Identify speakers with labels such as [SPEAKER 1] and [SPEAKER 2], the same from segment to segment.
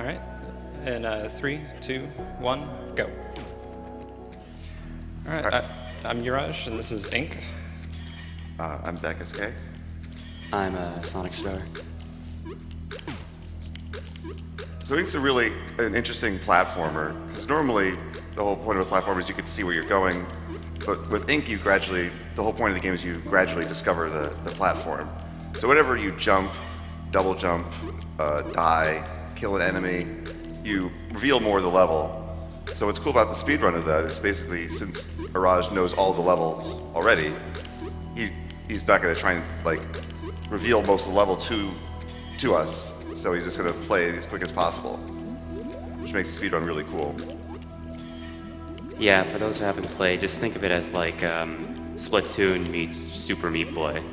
[SPEAKER 1] All right. And 3, 2, 1, go. All right. I'm Uraj, and this is Inc.
[SPEAKER 2] I'm Zach SK.
[SPEAKER 3] I'm Sonic Star.
[SPEAKER 2] So Ink's really an interesting platformer, because normally the whole point of a platformer is you could see where you're going, but with Ink the whole point of the game is you gradually discover the platform. So whenever you jump, double jump, die, kill an enemy, you reveal more of the level. So what's cool about the speedrun of that is basically, since Uraj knows all the levels already, he's not going to try and reveal most of the level to us. So he's just going to play as quick as possible, which makes the speedrun really cool.
[SPEAKER 3] Yeah, for those who haven't played, just think of it as like Splatoon meets Super Meat Boy.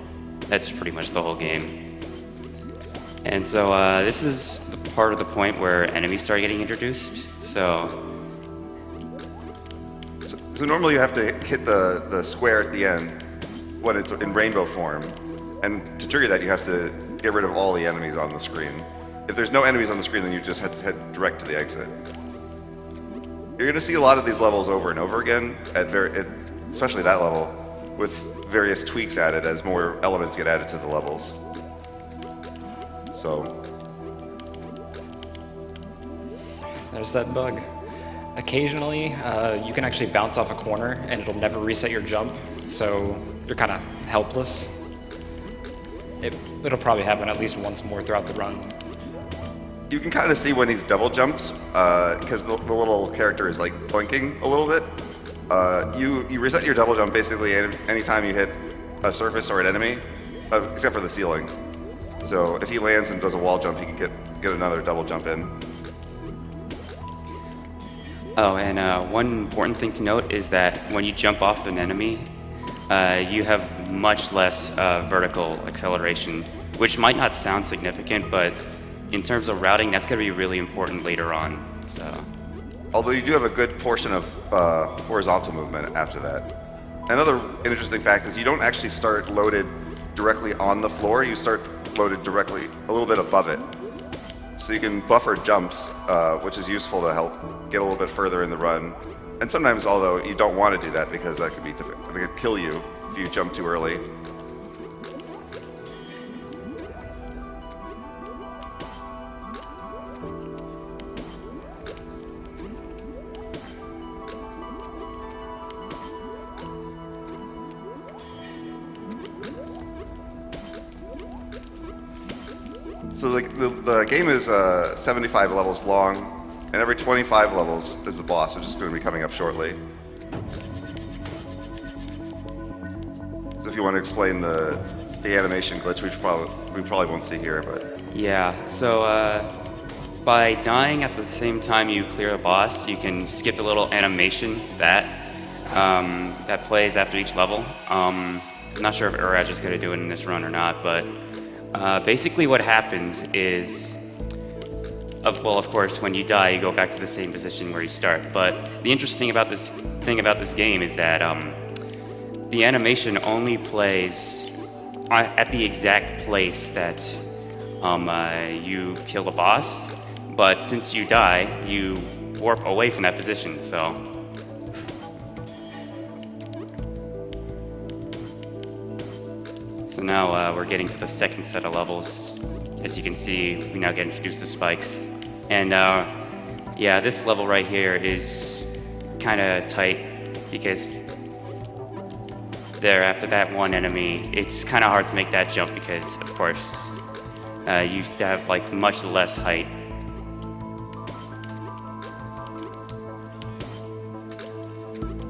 [SPEAKER 3] That's pretty much the whole game. And so this is the part of the point where enemies start getting introduced. So
[SPEAKER 2] normally you have to hit the square at the end when it's in rainbow form, and to trigger that you have to get rid of all the enemies on the screen. If there's no enemies on the screen, then you just have to head direct to the exit. You're going to see a lot of these levels over and over again, especially that level, with various tweaks added as more elements get added to the levels. So
[SPEAKER 1] There's that bug. Occasionally, you can actually bounce off a corner, and it'll never reset your jump, so you're kind of helpless. It'll probably happen at least once more throughout the run.
[SPEAKER 2] you can kind of see when he's double jumped, because the little character is blinking a little bit. You reset your double jump basically anytime you hit a surface or an enemy, except for the ceiling. So if he lands and does a wall jump, he can get another double jump in.
[SPEAKER 3] Oh, and one important thing to note is that when you jump off an enemy, you have much less vertical acceleration, which might not sound significant, but in terms of routing, that's going to be really important later on. So,
[SPEAKER 2] although you do have a good portion of horizontal movement after that. Another interesting fact is you don't actually start loaded directly on the floor, you start loaded directly a little bit above it. So you can buffer jumps, which is useful to help get a little bit further in the run. And sometimes, although you don't want to do that because that could be difficult, it could kill you if you jump too early. So the game is 75 levels long, and every 25 levels is a boss, which is going to be coming up shortly. So if you want to explain the animation glitch, we probably won't see here, but
[SPEAKER 3] yeah, so by dying at the same time you clear a boss, you can skip the little animation that plays after each level. I'm not sure if Uraj is going to do it in this run or not, but basically what happens is, of course, when you die, you go back to the same position where you start. But the interesting thing about this game is that the animation only plays at the exact place that you kill the boss. But since you die, you warp away from that position, so. So now we're getting to the second set of levels. As you can see, we now get introduced to spikes. And yeah, this level right here is kind of tight because there, after that one enemy, it's kind of hard to make that jump because, of course, you used to have much less height.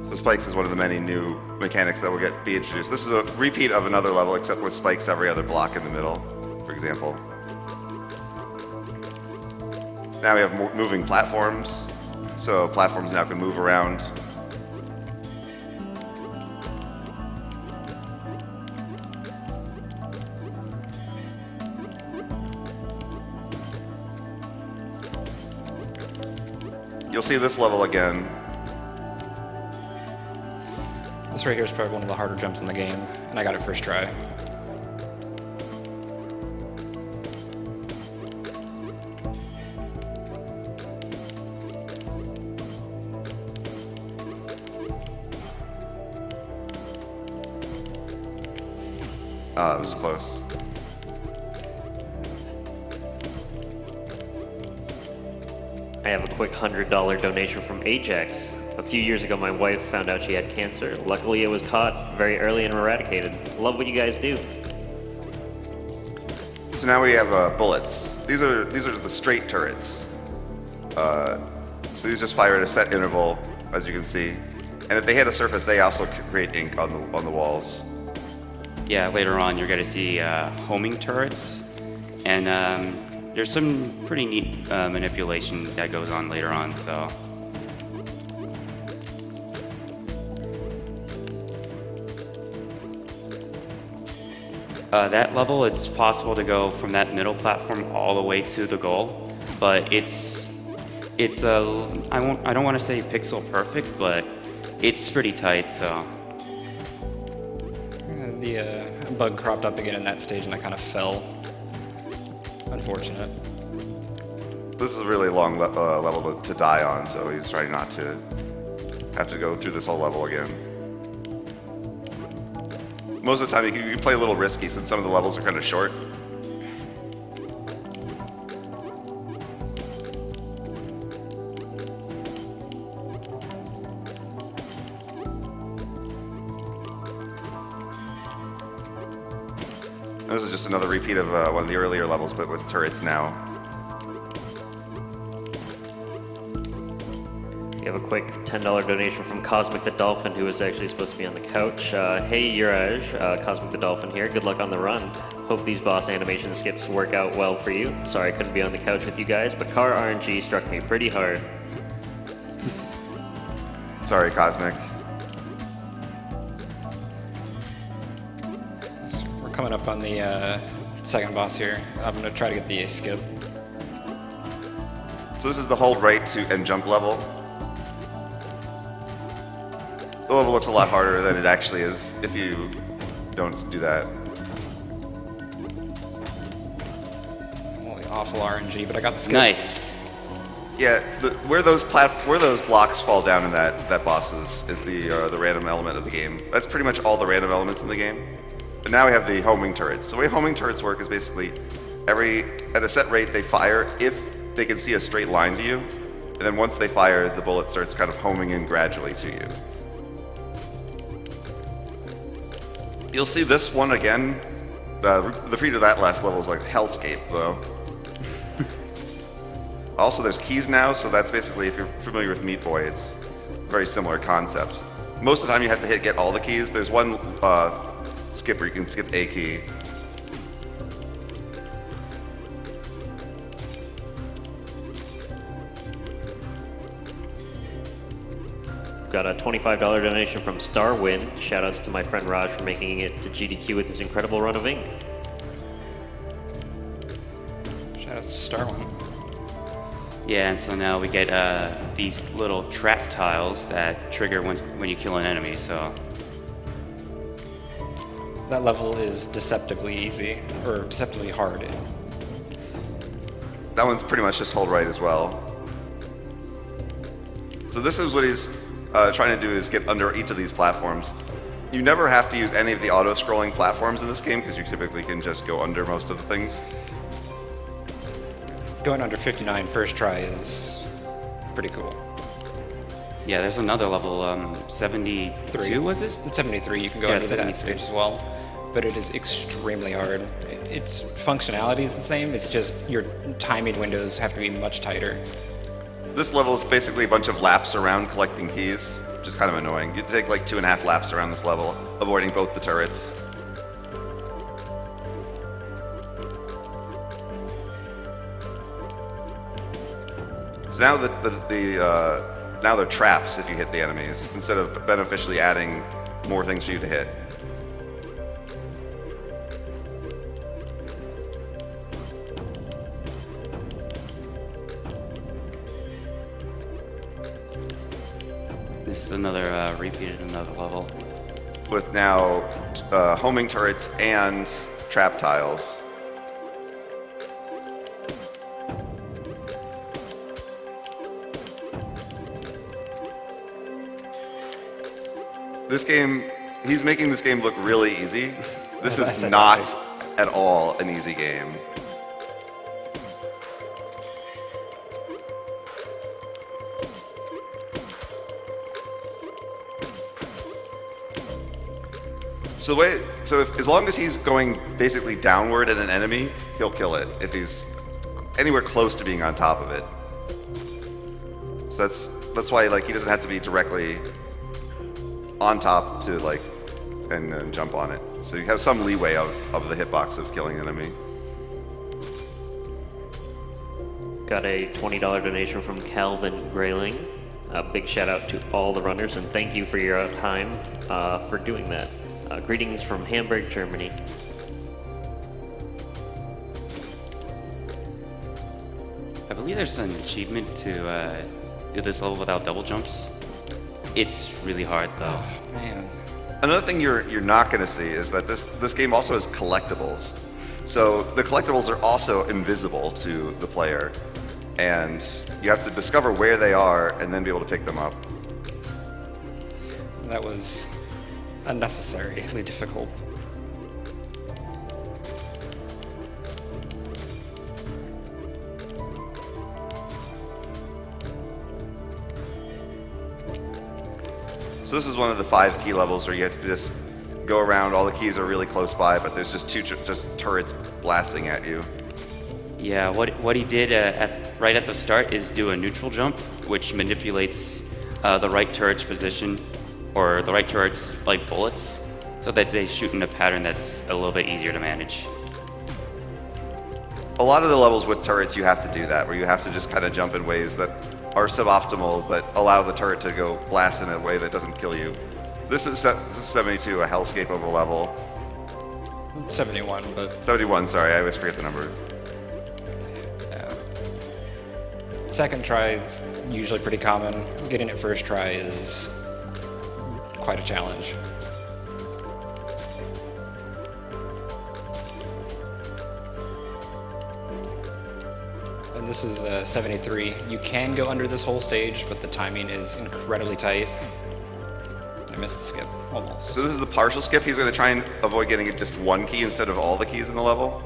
[SPEAKER 2] the spikes is one of the many new mechanics that will be introduced. This is a repeat of another level, except with spikes every other block in the middle, for example. Now we have moving platforms, so platforms now can move around. You'll see this level again.
[SPEAKER 1] This right here is probably one of the harder jumps in the game, and I got it first try.
[SPEAKER 2] It was close.
[SPEAKER 4] I have a quick $100 donation from Ajax. A few years ago, my wife found out she had cancer. Luckily, it was caught very early and eradicated. Love what you guys do.
[SPEAKER 2] So now we have bullets. These are the straight turrets. So these just fire at a set interval, as you can see. And if they hit a surface, they also create ink on the walls.
[SPEAKER 3] Yeah, later on you're going to see homing turrets, and there's some pretty neat manipulation that goes on later on. So that level, it's possible to go from that middle platform all the way to the goal, but it's I don't want to say pixel perfect, but it's pretty tight. So
[SPEAKER 1] The bug cropped up again in that stage, and I kind of fell. Unfortunate.
[SPEAKER 2] This is a really long level to die on, so he's trying not to have to go through this whole level again. Most of the time, you can play a little risky since some of the levels are kind of short. This is just another repeat of one of the earlier levels, but with turrets now.
[SPEAKER 4] We have a quick $10 donation from Cosmic the Dolphin, who was actually supposed to be on the couch. Hey, Uraj, Cosmic the Dolphin here. Good luck on the run. Hope these boss animation skips work out well for you. Sorry I couldn't be on the couch with you guys, but car RNG struck me pretty hard.
[SPEAKER 2] Sorry, Cosmic.
[SPEAKER 1] We're coming up on the second boss here. I'm going to try to get the skip.
[SPEAKER 2] So this is the hold right to and jump level. The level looks a lot harder than it actually is if you don't do that.
[SPEAKER 1] Holy awful RNG, but I got the skip.
[SPEAKER 3] nice.
[SPEAKER 2] Yeah, where those blocks fall down in that boss is the random element of the game. That's pretty much all the random elements in the game. But now we have the homing turrets. The way homing turrets work is basically at a set rate they fire if they can see a straight line to you, and then once they fire, the bullet starts kind of homing in gradually to you. You'll see this one again. The repeat of that last level is like hellscape, though. Also, there's keys now, so that's basically, if you're familiar with Meat Boy, it's a very similar concept. Most of the time you have to get all the keys. There's one skip where you can skip a key.
[SPEAKER 4] Got a $25 donation from Starwin. Shoutouts to my friend Raj for making it to GDQ with his incredible run of ink.
[SPEAKER 1] Shoutouts to Starwin.
[SPEAKER 3] Yeah, and so now we get these little trap tiles that trigger when you kill an enemy. So
[SPEAKER 1] That level is deceptively easy, or deceptively hard.
[SPEAKER 2] That one's pretty much just hold right as well. So this is what he's trying to do, is get under each of these platforms. You never have to use any of the auto-scrolling platforms in this game because you typically can just go under most of the things.
[SPEAKER 1] Going under 59 first try is pretty cool.
[SPEAKER 3] yeah, there's another level, 72 was it?
[SPEAKER 1] In 73, you can go
[SPEAKER 3] Yeah,
[SPEAKER 1] into that
[SPEAKER 3] 73.
[SPEAKER 1] stage as well, but it is extremely hard. Its functionality is the same, it's just your timing windows have to be much tighter.
[SPEAKER 2] This level is basically a bunch of laps around collecting keys, which is kind of annoying. You take like 2.5 laps around this level, avoiding both the turrets. So now now they're traps if you hit the enemies, instead of beneficially adding more things for you to hit.
[SPEAKER 3] This is another repeated another level.
[SPEAKER 2] With now homing turrets and trap tiles. This game, he's making this game look really easy, This
[SPEAKER 1] As I
[SPEAKER 2] is
[SPEAKER 1] said,
[SPEAKER 2] not at all an easy game. So as long as he's going basically downward at an enemy, he'll kill it. If he's anywhere close to being on top of it. So that's why like he doesn't have to be directly on top to like and jump on it. So you have some leeway of the hitbox of killing an enemy.
[SPEAKER 4] Got a $20 donation from Calvin Grayling. A big shout out to all the runners and thank you for your time for doing that. Greetings from Hamburg, Germany.
[SPEAKER 3] I believe there's an achievement to do this level without double jumps. It's really hard though.
[SPEAKER 1] Oh, man.
[SPEAKER 2] Another thing you're not going to see is that this game also has collectibles. So the collectibles are also invisible to the player, and you have to discover where they are and then be able to pick them up.
[SPEAKER 1] That was unnecessarily difficult.
[SPEAKER 2] So this is one of the 5 key levels where you have to just go around. All the keys are really close by, but there's just just turrets blasting at you.
[SPEAKER 3] Yeah, what he did right at the start is do a neutral jump, which manipulates the right turret's position, or the right turret's like bullets, so that they shoot in a pattern that's a little bit easier to manage.
[SPEAKER 2] A lot of the levels with turrets, you have to do that, where you have to just kind of jump in ways that are suboptimal, but allow the turret to go blast in a way that doesn't kill you. This is 72, a hellscape of a level.
[SPEAKER 1] 71, but
[SPEAKER 2] 71, sorry, I always forget the number.
[SPEAKER 1] second try is usually pretty common. Getting it first try is quite a challenge. And this is 73. You can go under this whole stage, but the timing is incredibly tight. I missed the skip, almost.
[SPEAKER 2] So this is the partial skip. He's going to try and avoid getting just one key instead of all the keys in the level.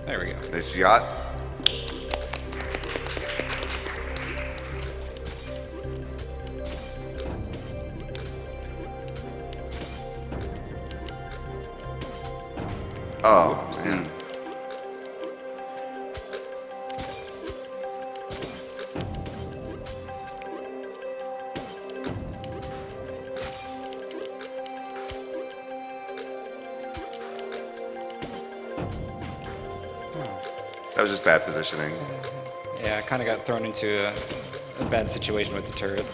[SPEAKER 1] There we go.
[SPEAKER 2] There's Yacht. Oh, man. That was just bad positioning.
[SPEAKER 1] Yeah, I kind of got thrown into a bad situation with the turret.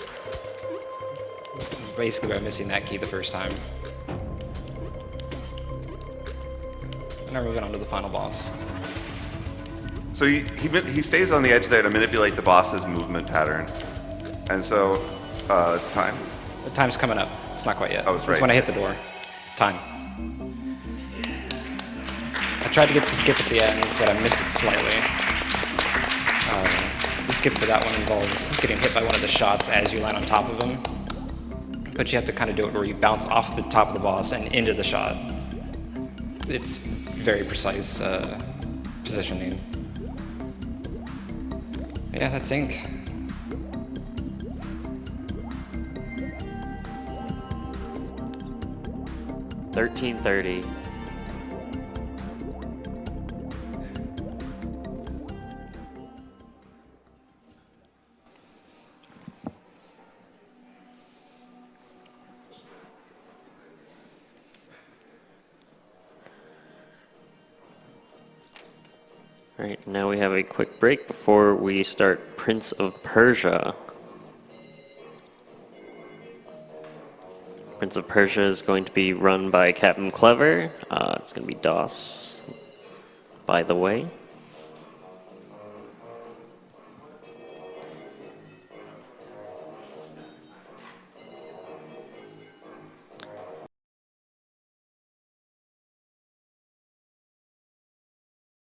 [SPEAKER 1] Basically by missing that key the first time. Now we're moving on to the final boss.
[SPEAKER 2] So he stays on the edge there to manipulate the boss's movement pattern. And so it's time.
[SPEAKER 1] The time's coming up. It's not quite yet.
[SPEAKER 2] Oh, it's
[SPEAKER 1] It's
[SPEAKER 2] right.
[SPEAKER 1] when I hit the door. Time. I tried to get the skip at the end, but I missed it slightly. The skip for that one involves getting hit by one of the shots as you land on top of him. But you have to kind of do it where you bounce off the top of the boss and into the shot. It's very precise positioning. Yeah, that's Ink.
[SPEAKER 4] $13.30. All right, now we have a quick break before we start Prince of Persia. Prince of Persia is going to be run by Captain Clever. It's going to be DOS, by the way.